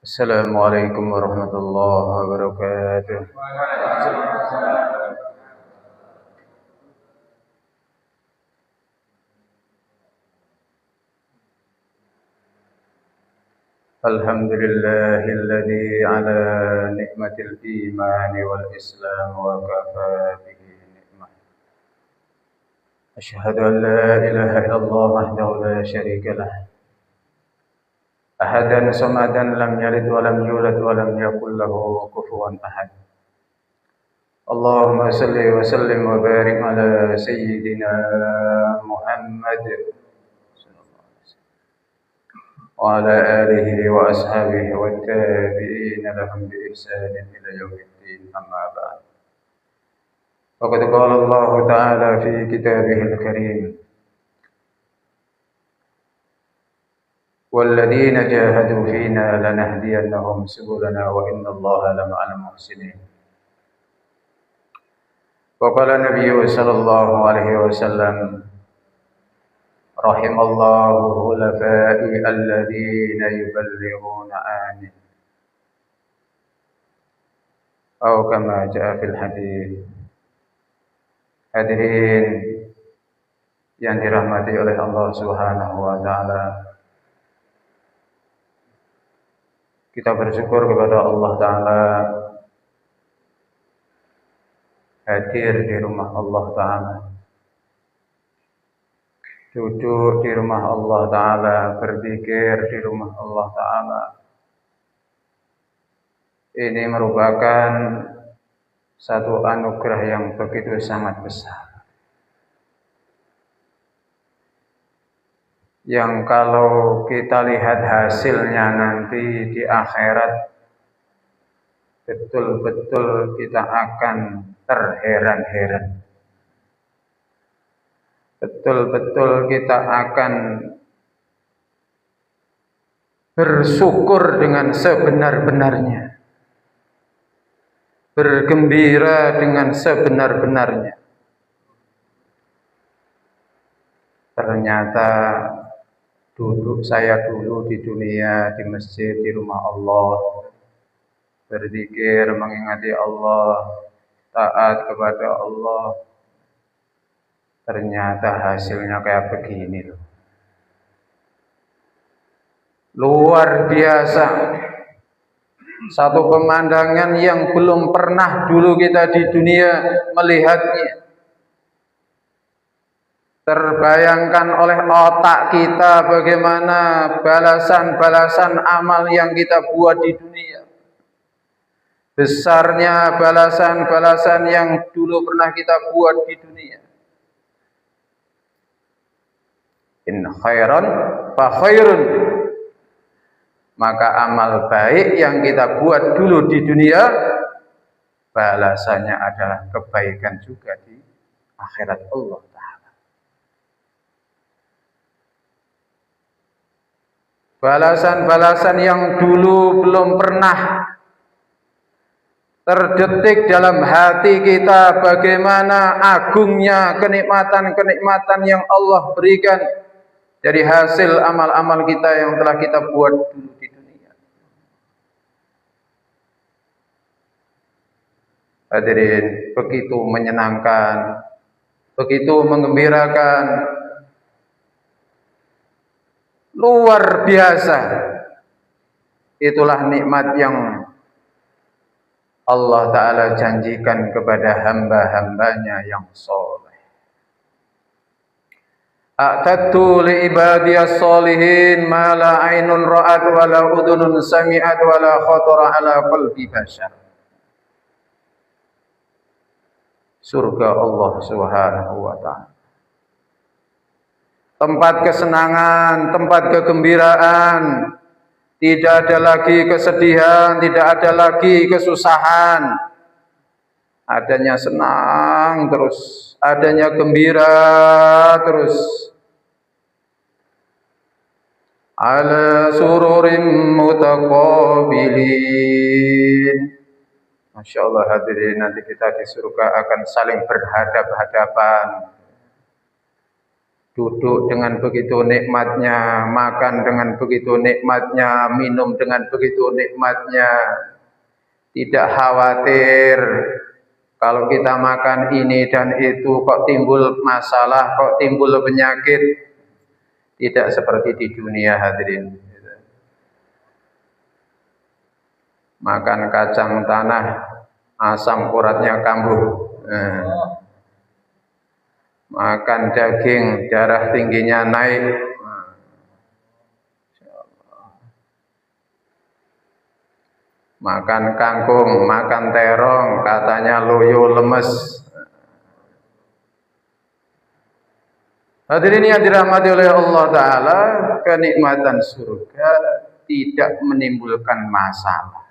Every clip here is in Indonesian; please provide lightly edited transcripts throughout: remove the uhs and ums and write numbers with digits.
Assalamualaikum warahmatullahi wabarakatuh. Alhamdulillahilladzi ala nikmatil imani wal islam wa kafa bihi nikmah. Asyhadu an la ilaha illallah wahdahu la syarika lah. Ahadan samadan lam yalid wa lam yulad wa lam yakul lahu kufuwan ahad. Allahumma salli wa sallim wa barik ala sayyidina Muhammad wa ala alihi wa ashabihi wa tabi'ina lahum bi ihsanin ila yaumiddin, amma ba'd. Faqad qala Allah ta'ala fi kitabihil karim, walladzina jahadu fina lanahdiyannahum subulana wa innallaha lama'al muhsinin. Wa qala Nabiyyu sallallahu alaihi wasallam, rahimallahu khulafa'i alladzina yuballighuna amin. Atau kama jaa fil hadis. Hadirin yang dirahmati oleh Allah Subhanahu wa taala, kita bersyukur kepada Allah taala hadir di rumah Allah taala, duduk di rumah Allah taala, berzikir di rumah Allah taala. Ini merupakan satu anugerah yang begitu sangat besar, yang kalau kita lihat hasilnya nanti di akhirat, betul-betul kita akan terheran-heran. Betul-betul kita akan bersyukur dengan sebenar-benarnya, bergembira dengan sebenar-benarnya. Ternyata duduk saya dulu di dunia, di masjid, di rumah Allah, berzikir, mengingati Allah, taat kepada Allah, ternyata hasilnya kayak begini loh. Luar biasa. Satu pemandangan yang belum pernah dulu kita di dunia melihatnya. Terbayangkan oleh otak kita bagaimana balasan-balasan amal yang kita buat di dunia. Besarnya balasan-balasan yang dulu pernah kita buat di dunia. In khairan fa khairun. Maka amal baik yang kita buat dulu di dunia, balasannya adalah kebaikan juga di akhirat Allah Ta'ala. Balasan-balasan yang dulu belum pernah terdetik dalam hati kita, bagaimana agungnya kenikmatan-kenikmatan yang Allah berikan dari hasil amal-amal kita yang telah kita buat dulu di dunia. Hadirin, begitu menyenangkan, begitu menggembirakan, luar biasa. Itulah nikmat yang Allah Ta'ala janjikan kepada hamba-hambanya yang soleh. A'tadtu li ibadiyas solihin ma la ainun ra'at wa la udhunun sami'at wa la khatara ala qalbi bashar. Surga Allah Subhanahu wa ta'ala, tempat kesenangan, tempat kegembiraan. Tidak ada lagi kesedihan, tidak ada lagi kesusahan. Adanya senang terus, adanya gembira terus. Ala sururim mutaqabilin. Masya Allah hadirin, nanti kita di surga akan saling berhadap-hadapan. duduk dengan begitu nikmatnya, makan dengan begitu nikmatnya, minum dengan begitu nikmatnya. Tidak khawatir kalau kita makan ini dan itu kok timbul masalah, kok timbul penyakit. Tidak seperti di dunia, hadirin. Makan kacang tanah, asam uratnya kambuh. Makan daging, darah tingginya naik. Makan kangkung, makan terong, katanya loyo lemes. Hadirin yang dirahmati oleh Allah Ta'ala, kenikmatan surga tidak menimbulkan masalah.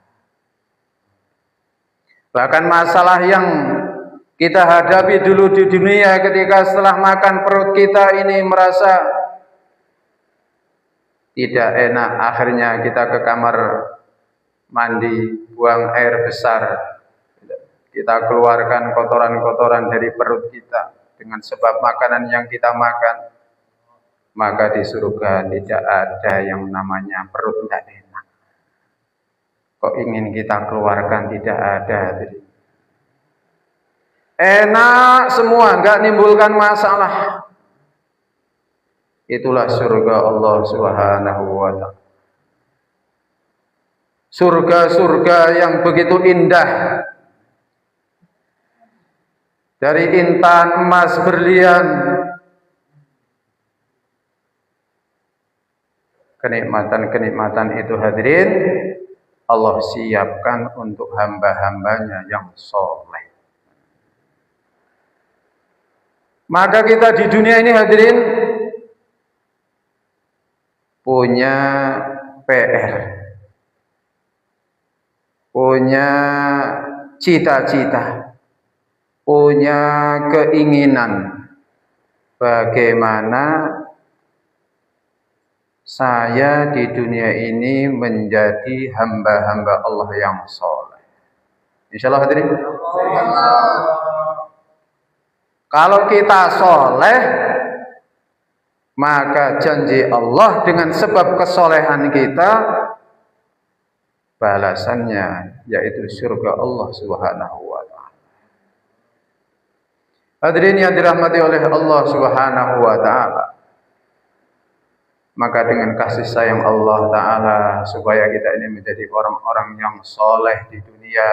Bahkan masalah yang kita hadapi dulu di dunia ketika setelah makan perut kita ini merasa tidak enak, akhirnya kita ke kamar mandi, buang air besar, kita keluarkan kotoran-kotoran dari perut kita dengan sebab makanan yang kita makan. Maka di surga tidak ada yang namanya perut tidak enak. Kok ingin kita keluarkan, tidak ada. Enak semua, enggak nimbulkan masalah. Itulah surga Allah Subhanahu wa ta'ala. Surga-surga yang begitu indah, dari intan, emas, berlian. Kenikmatan-kenikmatan itu, hadirin, Allah siapkan untuk hamba-hambanya yang soleh. Maka kita di dunia ini, hadirin, punya PR, punya cita-cita, punya keinginan. Bagaimana saya di dunia ini menjadi hamba-hamba Allah yang soleh. Insyaallah, hadirin. Kalau kita soleh, maka janji Allah dengan sebab kesolehan kita, balasannya yaitu surga Allah Subhanahu wa ta'ala. Hadirin yang dirahmati oleh Allah Subhanahu wa ta'ala, maka dengan kasih sayang Allah Ta'ala supaya kita ini menjadi orang-orang yang soleh di dunia,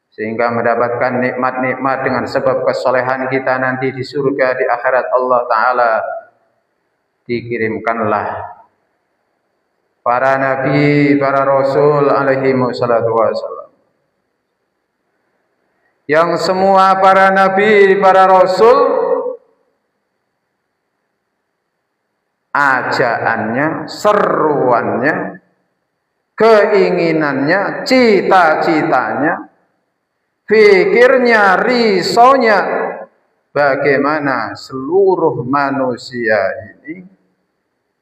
sehingga mendapatkan nikmat-nikmat dengan sebab kesolehan kita nanti di surga di akhirat Allah Ta'ala, dikirimkanlah para nabi, para rasul alaihi wassalatu wassalam. Yang semua para nabi, para rasul, ajaannya, seruannya, keinginannya, cita-citanya, fikirnya, risaunya, bagaimana seluruh manusia ini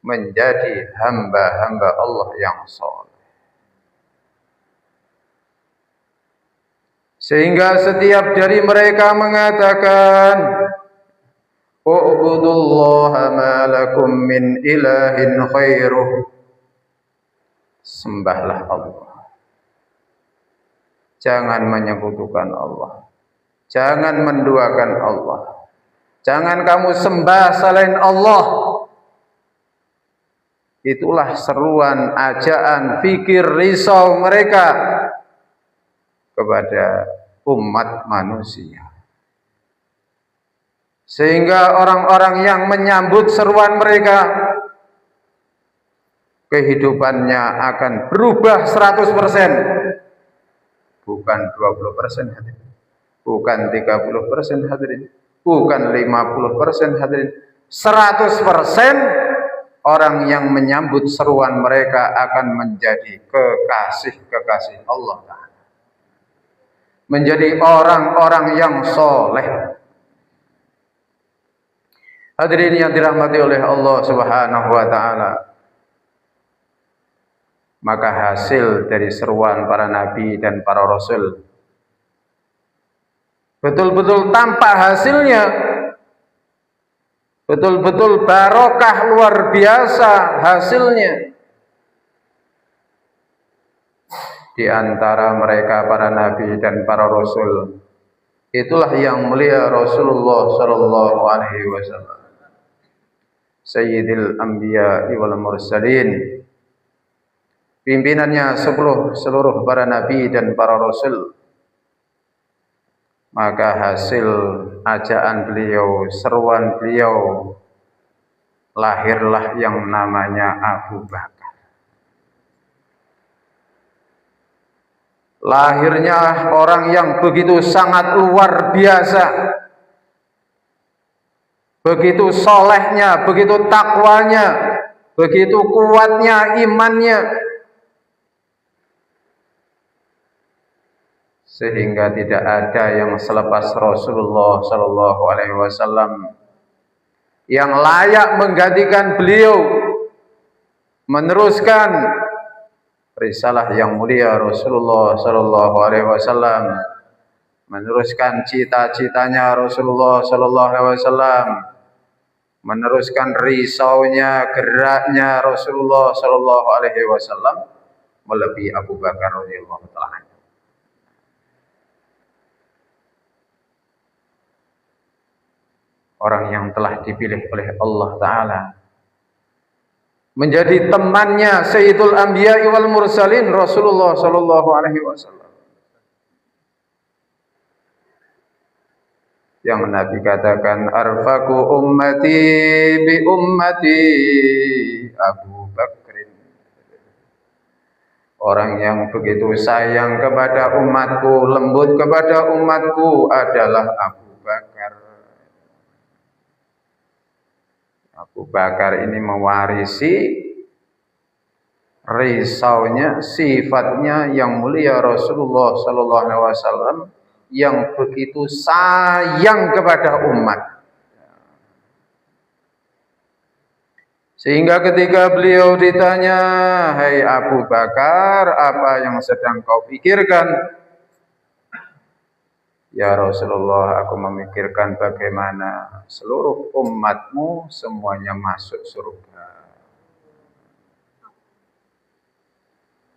menjadi hamba-hamba Allah yang saleh. Sehingga setiap dari mereka mengatakan, "U'budullaha ma lakum min ilahin khairuh." Sembahlah Allah. Jangan menyekutukan Allah. Jangan menduakan Allah. Jangan kamu sembah selain Allah. Itulah seruan, ajaan, fikir, risau mereka kepada umat manusia. Sehingga orang-orang yang menyambut seruan mereka, kehidupannya akan berubah 100%. Bukan 20% hadirin, bukan 30% hadirin, bukan 50% hadirin, 100% orang yang menyambut seruan mereka akan menjadi kekasih-kekasih Allah Ta'ala, menjadi orang-orang yang soleh. Hadirin yang dirahmati oleh Allah Subhanahu wa ta'ala, maka hasil dari seruan para nabi dan para rasul betul-betul tampak hasilnya betul-betul barokah luar biasa hasilnya. Di antara mereka para nabi dan para rasul, itulah yang mulia Rasulullah sallallahu alaihi wasallam, Sayyidil Anbiya wal Mursalin, pimpinannya seluruh para nabi dan para rasul. Maka hasil ajaan beliau, seruan beliau, lahirlah yang namanya Abu Bakar. Lahirnya orang yang begitu sangat luar biasa, begitu solehnya, begitu takwanya, begitu kuatnya imannya, sehingga tidak ada yang selepas Rasulullah sallallahu alaihi wasallam yang layak menggantikan beliau meneruskan risalah yang mulia Rasulullah sallallahu alaihi wasallam, meneruskan cita-citanya Rasulullah sallallahu alaihi wasallam, meneruskan risaunya, geraknya Rasulullah sallallahu alaihi wasallam, melebihi Abu Bakar radhiyallahu taala. Orang yang telah dipilih oleh Allah Ta'ala menjadi temannya Sayyidul Anbiya wal Mursalin Rasulullah Sallallahu Alaihi Wasallam, yang Nabi katakan arfaku ummati bi ummati Abu Bakrin. Orang yang begitu sayang kepada umatku, lembut kepada umatku adalah Abu Bakar. Abu Bakar ini mewarisi risaunya, sifatnya yang mulia Rasulullah sallallahu alaihi wasallam yang begitu sayang kepada umat. Sehingga ketika beliau ditanya, "Hai Abu Bakar, apa yang sedang kau pikirkan?" "Ya Rasulullah, aku memikirkan bagaimana seluruh umatmu semuanya masuk surga."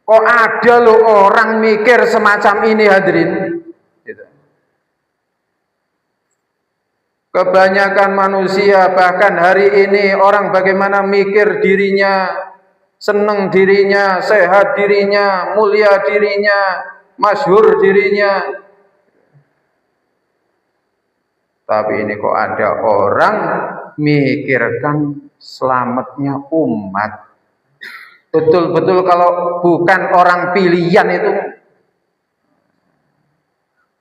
Kok ada loh orang mikir semacam ini, hadirin? Gitu. Kebanyakan manusia, bahkan hari ini, orang bagaimana mikir dirinya, seneng dirinya, sehat dirinya, mulia dirinya, masyhur dirinya. Tapi ini kok ada orang mikirkan selamatnya umat. Betul-betul kalau bukan orang pilihan itu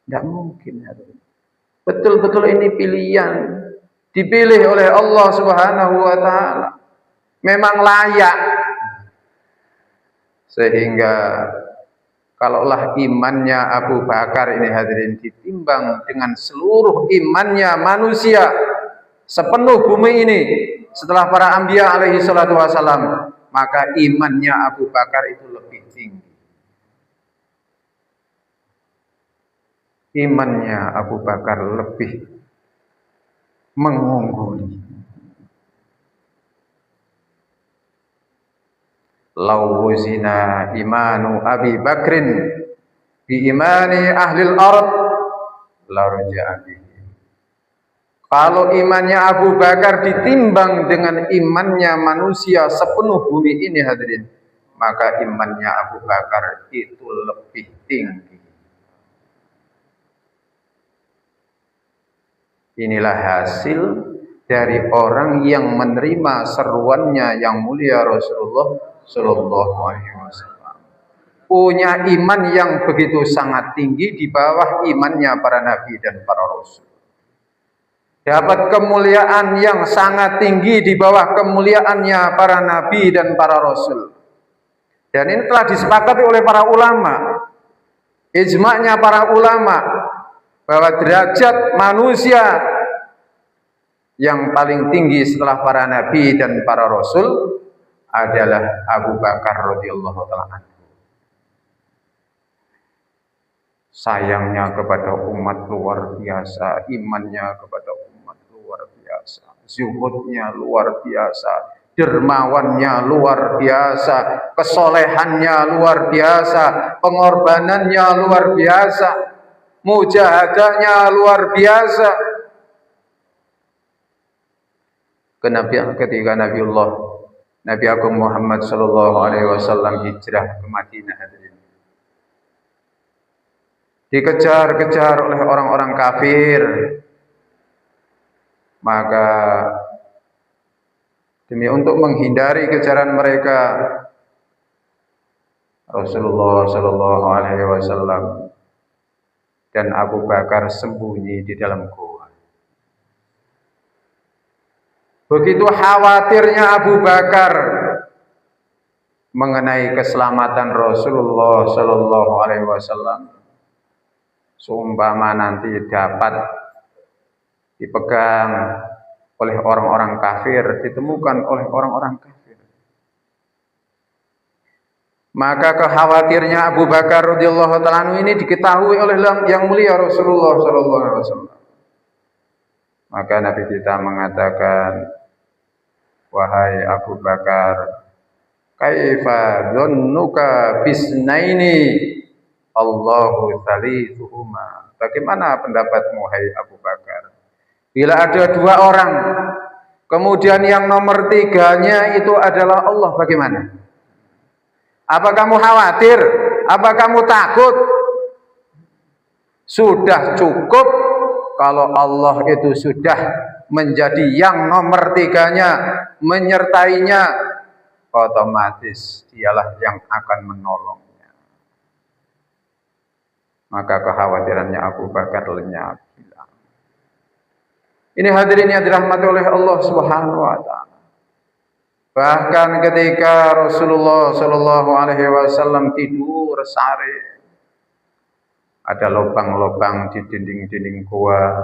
tidak mungkin. Betul-betul ini pilihan, dipilih oleh Allah Subhanahu wa Ta'ala, memang layak. Sehingga kalaulah imannya Abu Bakar ini, hadirin, ditimbang dengan seluruh imannya manusia sepenuh bumi ini setelah para anbiya alaihi salatu wasalam, maka imannya Abu Bakar itu lebih tinggi. Imannya Abu Bakar lebih mengungguli. Lau wuzina imanu Abi Bakrin bi imani ahlil ard la raja'a bihi. Kalau imannya Abu Bakar ditimbang dengan imannya manusia sepenuh bumi ini, hadirin, maka imannya Abu Bakar itu lebih tinggi. Inilah hasil dari orang yang menerima seruannya yang mulia Rasulullah Sallallahu Alaihi Wasallam, punya iman yang begitu sangat tinggi di bawah imannya para nabi dan para rasul, dapat kemuliaan yang sangat tinggi di bawah kemuliaannya para nabi dan para rasul. Dan ini telah disepakati oleh para ulama, ijma'nya para ulama, bahwa derajat manusia yang paling tinggi setelah para nabi dan para rasul adalah Abu Bakar radhiyallahu taala anhu. Sayangnya kepada umat luar biasa, imannya kepada umat luar biasa. zuhudnya luar biasa, dermawannya luar biasa, kesolehannya luar biasa, pengorbanannya luar biasa, mujahadahnya luar biasa. Ketika Nabi Agung Muhammad sallallahu alaihi wasallam hijrah ke Madinah, dikejar-kejar oleh orang-orang kafir, maka demi untuk menghindari kejaran mereka, Rasulullah sallallahu alaihi wasallam dan Abu Bakar sembunyi di dalam gua. Begitu khawatirnya Abu Bakar mengenai keselamatan Rasulullah sallallahu alaihi wasallam, seumpama nanti dapat dipegang oleh orang-orang kafir, ditemukan oleh orang-orang kafir, maka khawatirnya Abu Bakar radhiyallahu ta'ala ini diketahui oleh yang mulia Rasulullah sallallahu alaihi wasallam. Maka Nabi kita mengatakan, wahai Abu Bakar, kaifa dzannuka bisnaini Allahu thalithuhuma. Bagaimana pendapatmu, hai Abu Bakar, bila ada dua orang, kemudian yang nomor tiganya itu adalah Allah, bagaimana? Apa kamu khawatir? Apa kamu takut? Sudah cukup kalau Allah itu sudah menjadi yang nomor tiganya, menyertainya, otomatis dialah yang akan menolongnya. Maka kekhawatirannya Abu Bakar lenyap. Ini hadirin yang dirahmati oleh Allah Subhanahu wa taala. Bahkan ketika Rasulullah sallallahu alaihi wasallam tidur sare, ada lubang-lubang di dinding-dinding gua.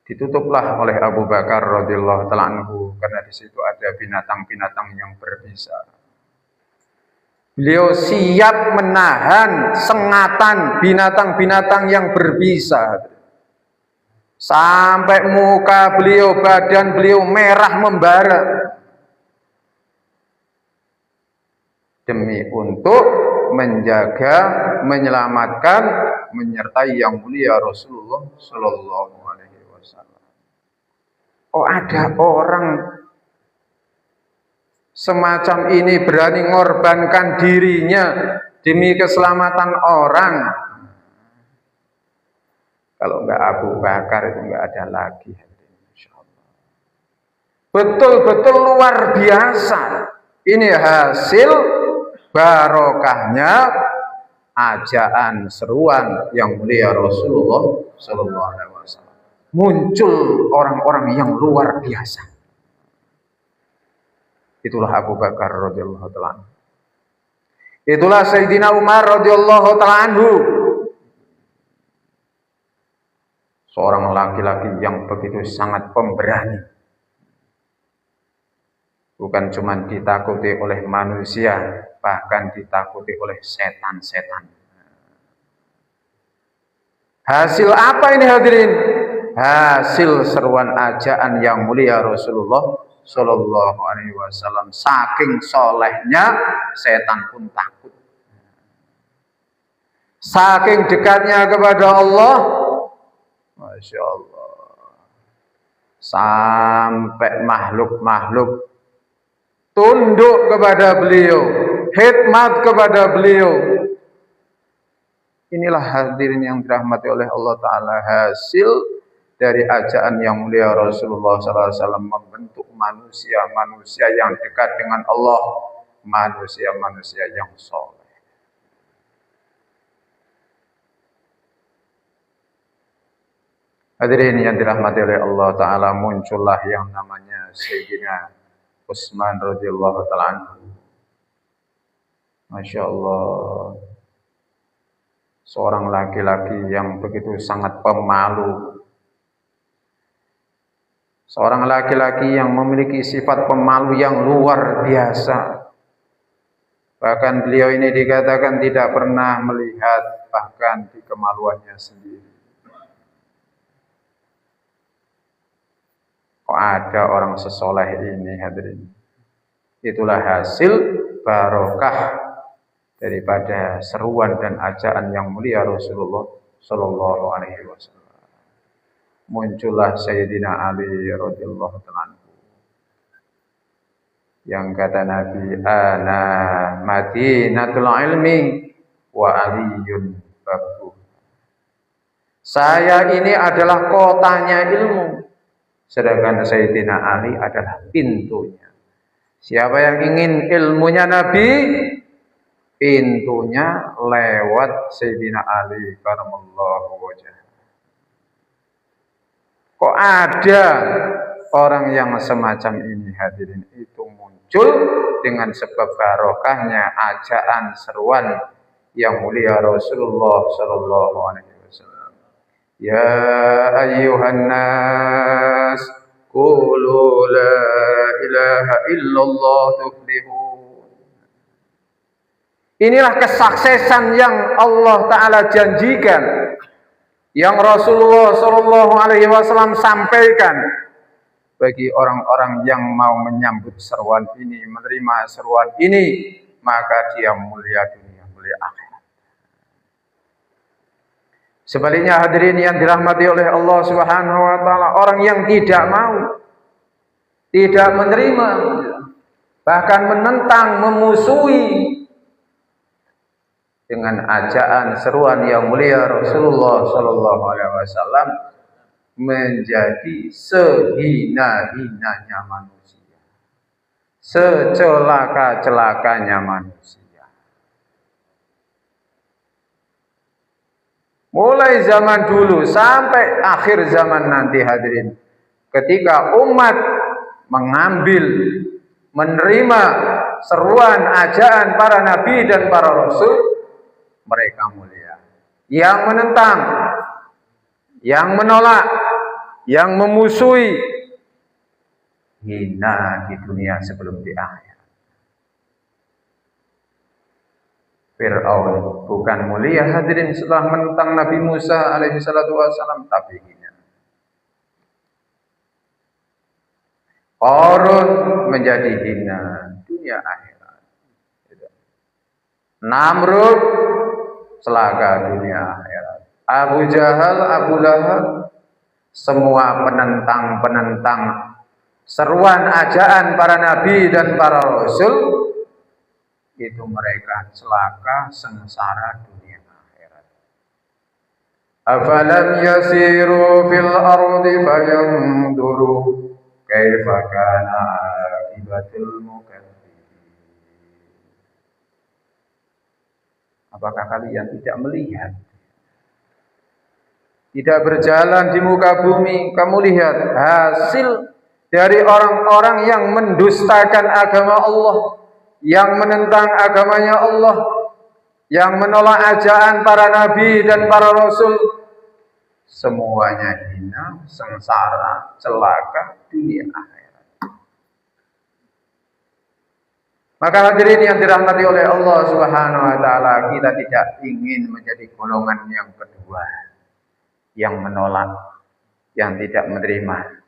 Ditutuplah oleh Abu Bakar radhiyallahu ta'ala anhu, karena di situ ada binatang-binatang yang berbisa. Beliau siap menahan sengatan binatang-binatang yang berbisa. Sampai muka beliau, badan beliau merah membara. Demi untuk menjaga, menyelamatkan, menyertai yang mulia Rasulullah sallallahu alaihi wasallam. Oh, ada orang semacam ini berani mengorbankan dirinya demi keselamatan orang. Kalau enggak Abu Bakar itu enggak ada lagi. Betul-betul luar biasa. Ini hasil barokahnya ajaan seruan yang mulia Rasulullah sallallahu alaihi wasallam. Muncul orang-orang yang luar biasa. Itulah Abu Bakar radhiyallahu ta'ala. Itulah Sayyidina Umar radhiyallahu ta'ala anhu. Seorang laki-laki yang begitu sangat pemberani. Bukan cuma ditakuti oleh manusia, bahkan ditakuti oleh setan-setan. Hasil apa ini hadirin? Hasil seruan ajaan yang mulia Rasulullah sallallahu alaihi wasallam. Saking solehnya, setan pun takut. Saking dekatnya kepada Allah, Masya Allah, sampai makhluk-makhluk tunduk kepada beliau, khidmat kepada beliau. Inilah hadirin yang dirahmati oleh Allah Ta'ala, hasil dari ajaan yang mulia Rasulullah SAW membentuk manusia-manusia yang dekat dengan Allah, manusia-manusia yang soleh. Hadirin yang dirahmati oleh Allah Ta'ala, muncullah yang namanya Sayyidina Utsman radhiyallahu ta'ala anhu. Masya Allah, seorang laki-laki yang begitu sangat pemalu. Seorang laki-laki yang memiliki sifat pemalu yang luar biasa. Bahkan beliau ini dikatakan tidak pernah melihat bahkan di kemaluannya sendiri. Kok ada orang sesoleh ini, hadirin. Itulah hasil barokah daripada seruan dan ajakan yang mulia Rasulullah Shallallahu Alaihi Wasallam. Muncullah Sayyidina Ali radhiyallahu ta'ala yang kata Nabi, ana madinatul ilmi wa aliyun babu. Saya ini adalah kotanya ilmu, sedangkan Sayyidina Ali adalah pintunya. Siapa yang ingin ilmunya Nabi, pintunya lewat Sayyidina Ali karamallahu wajhah. Kok ada orang yang semacam ini, hadirin, itu muncul dengan sebab barokahnya ajakan seruan yang mulia Rasulullah Sallallahu Alaihi Wasallam. Ya ayyuhan nas, qulu la ilaha illallah tuflihun. Inilah kesuksesan yang Allah Ta'ala janjikan, yang Rasulullah Sallallahu Alaihi Wasallam sampaikan bagi orang-orang yang mau menyambut seruan ini, menerima seruan ini, maka dia mulia dunia, mulia akhirat. Sebaliknya, hadirin yang dirahmati oleh Allah Subhanahu wa taala, orang yang tidak mau, tidak menerima, bahkan menentang, memusuhi dengan ajakan seruan yang mulia Rasulullah Sallallahu Alaihi Wasallam, menjadi sehina-hinanya manusia, secelaka-celakanya manusia. Mulai zaman dulu sampai akhir zaman nanti, hadirin, ketika umat mengambil, menerima seruan ajakan para nabi dan para rasul, mereka mulia. Yang menentang, yang menolak, yang memusuhi, hina di dunia sebelum di akhirat. Fir'aun bukan mulia, hadirin, setelah menentang Nabi Musa alaihi salatu wassalam, tapi hina. Qarun menjadi hina dunia akhirat. Namrud celaka dunia akhirat. Abu Jahal, Abu Lahab, semua penentang-penentang seruan ajakan para nabi dan para rasul, itu mereka celaka sengsara dunia akhirat. Afalam yasiru fil ardi fayanzuru kaifa kana akibatul mukadzibin. Apakah kalian tidak melihat? Tidak berjalan di muka bumi, kamu lihat hasil dari orang-orang yang mendustakan agama Allah, yang menentang agamanya Allah, yang menolak ajakan para nabi dan para rasul. Semuanya hina, sengsara, celaka dunia akhirat. Maka hadirin yang dirahmati oleh Allah Subhanahu wa taala, kita tidak ingin menjadi golongan yang kedua, yang menolak, yang tidak menerima.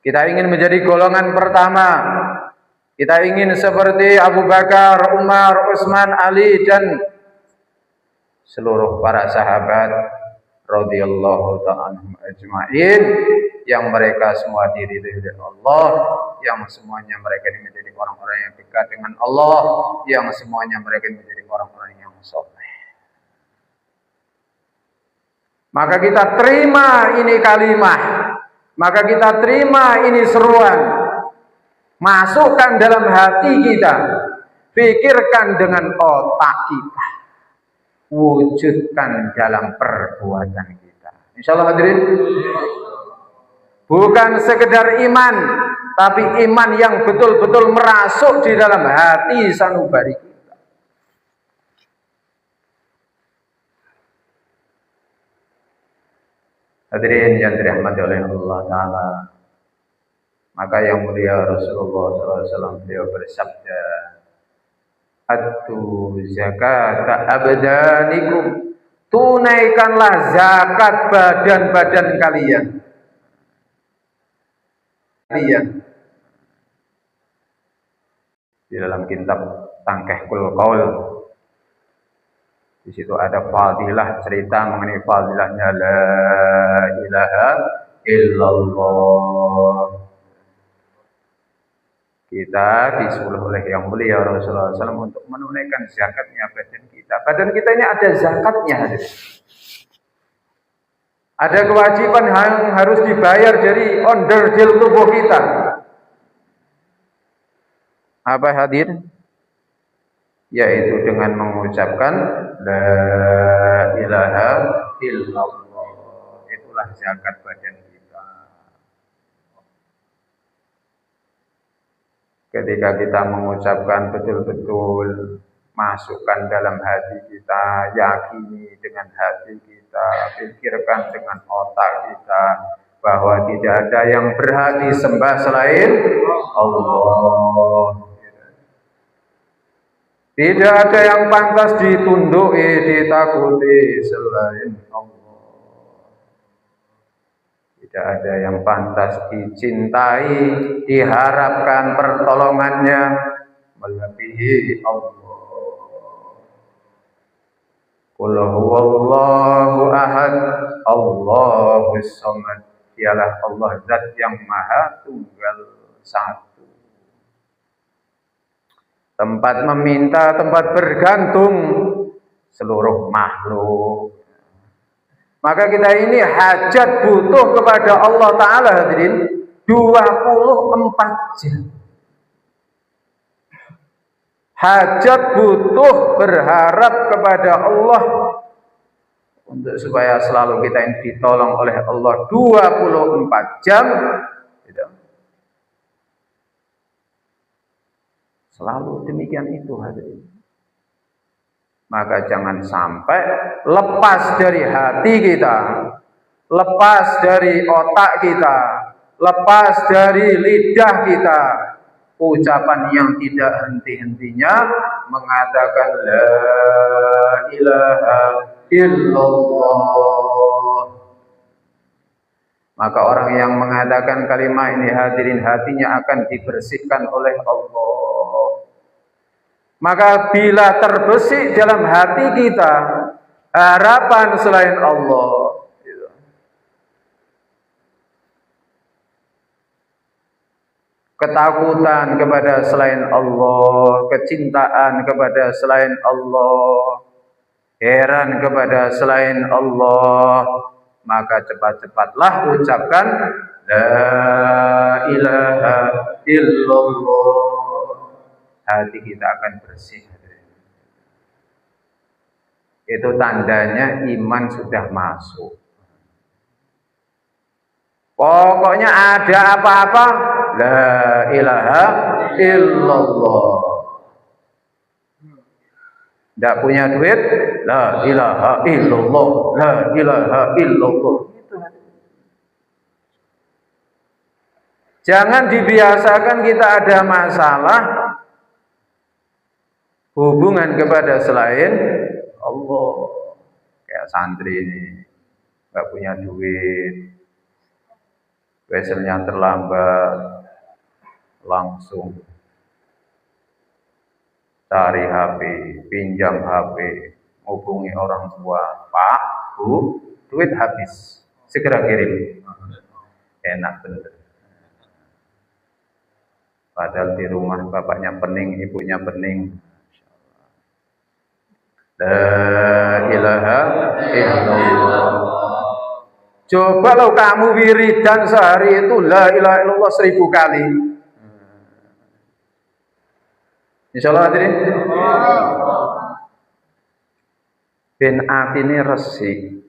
Kita ingin menjadi golongan pertama. Kita ingin seperti Abu Bakar, Umar, Utsman, Ali, dan seluruh para sahabat radhiyallahu ta'ala ajma'in, yang mereka semua diridhai oleh Allah, yang semuanya mereka ini menjadi orang-orang yang dekat dengan Allah, yang semuanya mereka ini menjadi orang-orang yang saleh. Maka kita terima ini kalimah, maka kita terima ini seruan, masukkan dalam hati kita, pikirkan dengan otak kita, wujudkan dalam perbuatan kita. Insyaallah hadirin, bukan sekedar iman, tapi iman yang betul-betul merasuk di dalam hati sanubari kita. Hadirin yang dirahmati oleh Allah Ta'ala, maka yang mulia Rasulullah SAW beliau bersabda, Atu zakata abdanikum, tunaikanlah zakat badan-badan kalian. Iya. Di dalam kitab Tangkehul Qaul, di situ ada fadilah, cerita mengenai fadilahnya la ilaha illallah. Kita disuruh oleh yang mulia Rasulullah SAW untuk menunaikan zakatnya badan kita. Badan kita ini ada zakatnya. Ada kewajiban yang harus dibayar dari onderdil tubuh kita. Apa hadir? Yaitu dengan mengucapkan la ilaha illallah. Itulah zakat badan kita. Ketika kita mengucapkan betul-betul, masukkan dalam hati kita, yakini dengan hati kita, pikirkan dengan otak kita bahwa tidak ada yang berhak disembah selain Allah. Tidak ada yang pantas ditunduki, ditakuti selain Allah. Tidak ada yang pantas dicintai, diharapkan pertolongannya melebihi Allah. Qul huwallahu ahad, Allahus samad. Dialah Allah zat yang maha tunggal satu. Tempat meminta, tempat bergantung seluruh makhluk. Maka kita ini hajat butuh kepada Allah Ta'ala, hadirin, 24 jam. Hajat butuh berharap kepada Allah untuk supaya selalu kita ini ditolong oleh Allah 24 jam. Selalu demikian itu, hadirin. Maka jangan sampai lepas dari hati kita, lepas dari otak kita, lepas dari lidah kita, ucapan yang tidak henti-hentinya mengatakan la ilaha illallah. Maka orang yang mengatakan kalimat ini, hadirin, hatinya akan dibersihkan oleh Allah. Maka bila terbersih dalam hati kita harapan selain Allah, ketakutan kepada selain Allah, kecintaan kepada selain Allah, heran kepada selain Allah, maka cepat-cepatlah ucapkan la ilaha illallah. Hati kita akan bersih. Itu tandanya iman sudah masuk. Pokoknya ada apa-apa, la ilaha illallah. Tidak punya duit, la ilaha illallah, la ilaha illallah. Jangan dibiasakan kita ada masalah hubungan kepada selain Allah. Kayak santri ini nggak punya duit, weselnya terlambat, langsung cari HP, pinjam HP, hubungi orang tua, Pak, Bu, duit habis, segera kirim. Enak bener. Padahal di rumah bapaknya pening, ibunya pening. La ilaha illallah. Coba lo kamu wiridan sehari itu la ilaha illallah 1000 kali. Insyaallah hadirin. Ben atine resik.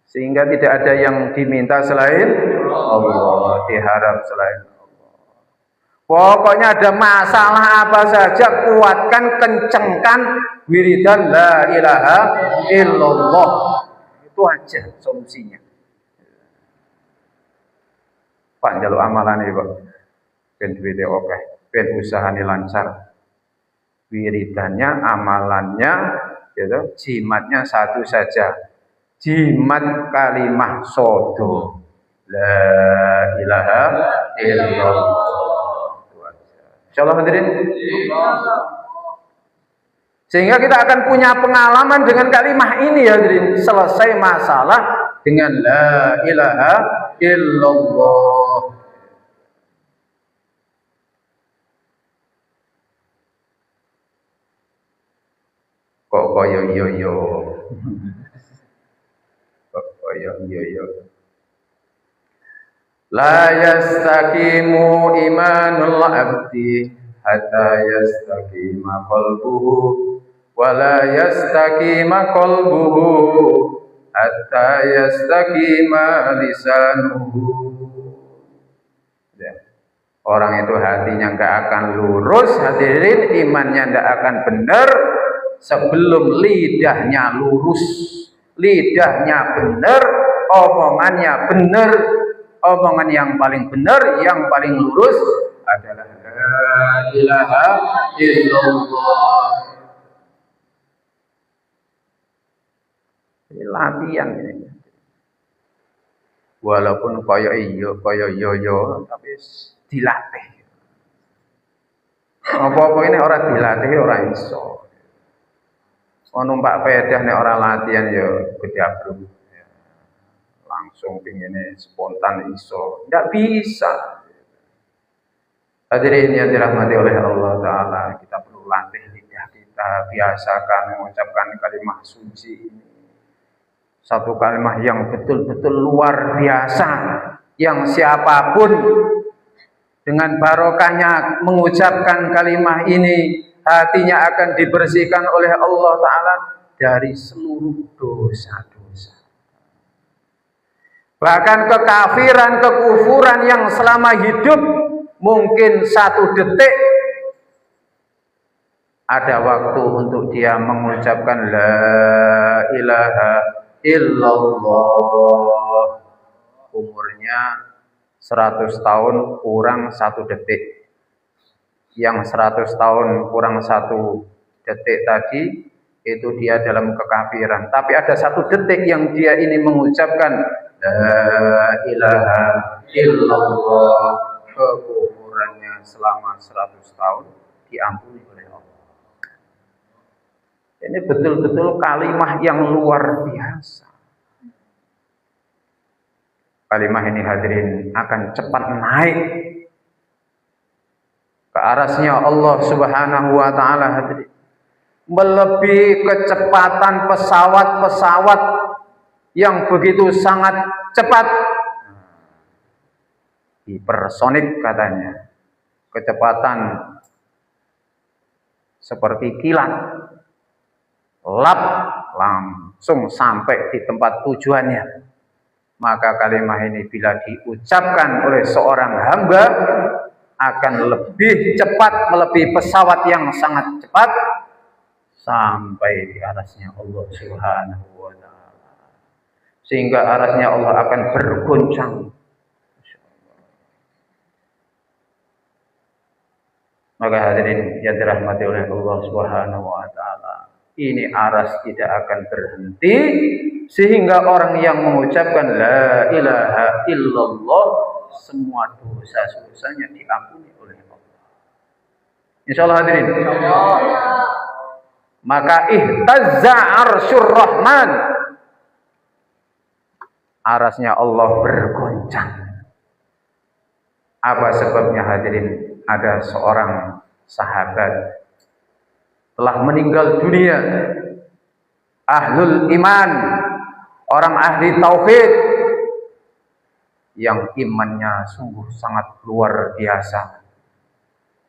Sehingga tidak ada yang diminta selain Allah, diharap selain Allah. Pokoknya ada masalah apa saja, kuatkan, kencengkan wiridan la ilaha illallah. Itu aja solusinya. Pak jaluk amalan Pak. Ben duwite akeh, ben usahane lancar. Wiridannya, amalannya, gitu, jimatnya satu saja. Jimat kalimah sodo. La ilaha illallah. Insyaallah hadirin. Sehingga kita akan punya pengalaman dengan kalimat ini hadirin. Selesai masalah dengan la ilaha illallah. Kok koyo yo. Kok koyo yo. La yastaqimu imanul abdi hatta yastaqima qalbuhu wa la yastaqima qalbuhu hatta yastaqima lisanuhu. Ya. Orang itu hatinya enggak akan lurus hadirin, imannya enggak akan benar sebelum lidahnya lurus, lidahnya benar, omongannya benar. Omongan yang paling benar, yang paling lurus adalah la ilaha illallah. Ini latihan ini. Walaupun koyo yo, tapi dilatih. Apa-apa ini orang dilatih, orang iso. Numpak pedah nek ora latihan ya gedabluk. Langsung pinginnya spontan iso, tidak bisa. Hadirin yang dirahmati oleh Allah Ta'ala, kita perlu latih lidah kita, biasakan mengucapkan kalimat suci ini. Satu kalimat yang betul-betul luar biasa, yang siapapun dengan barokahnya mengucapkan kalimat ini, hatinya akan dibersihkan oleh Allah Ta'ala dari seluruh dosa-dosa. Bahkan kekafiran, kekufuran yang selama hidup mungkin 1 detik ada waktu untuk dia mengucapkan la ilaha illallah. Umurnya 100 tahun kurang 1 detik. Yang 100 tahun kurang 1 detik tadi itu dia dalam kekafiran. Tapi ada 1 detik yang dia ini mengucapkan la ilaha illallah, kekufurannya selama 100 tahun diampuni oleh Allah. Ini betul-betul kalimat yang luar biasa. Kalimat ini hadirin akan cepat naik ke arasnya Allah Subhanahu wa Ta'ala hadirin, melebihi kecepatan pesawat-pesawat yang begitu sangat cepat. Hipersonik katanya, kecepatan seperti kilat, lap langsung sampai di tempat tujuannya. Maka kalimat ini bila diucapkan oleh seorang hamba akan lebih cepat, melebihi pesawat yang sangat cepat sampai di arasnya Allah Subhanahu wa Ta'ala. Sehingga arasnya Allah akan bergoncang. Maka hadirin yang dirahmati oleh Allah Subhanahu wa Ta'ala, ini aras tidak akan berhenti sehingga orang yang mengucapkan la ilaha illallah semua dosa-dosanya diampuni oleh Allah. Insyaallah hadirin. Maka ihtazza arsyur rahman, arasnya Allah bergoncang. Apa sebabnya hadirin? Ada seorang sahabat telah meninggal dunia, ahlul iman, orang ahli tauhid yang imannya sungguh sangat luar biasa,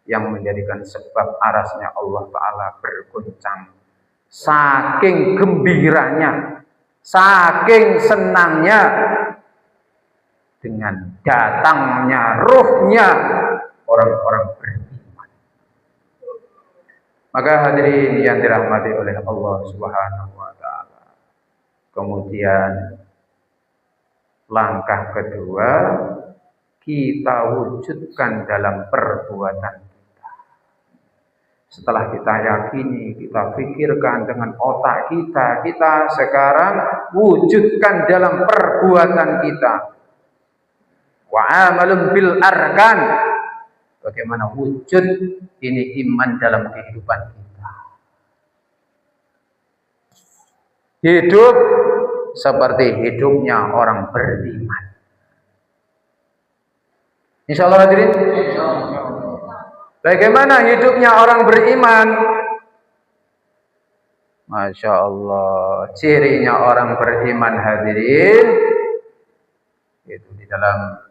yang menjadikan sebab arasnya Allah Ta'ala bergoncang. Saking gembiranya, saking senangnya dengan datangnya ruhnya orang-orang beriman. Maka hadirin yang dirahmati oleh Allah Subhanahu wa Ta'ala, kemudian langkah kedua kita wujudkan dalam perbuatan kita. Setelah kita yakini, kita pikirkan dengan otak kita, kita sekarang wujudkan dalam perbuatan kita. wa amalun bil arkan. Bagaimana wujud ini iman dalam kehidupan kita. Hidup seperti hidupnya orang beriman. Insyaallah hadirin. Bagaimana hidupnya orang beriman? Masya Allah, cirinya orang beriman hadirin itu di dalam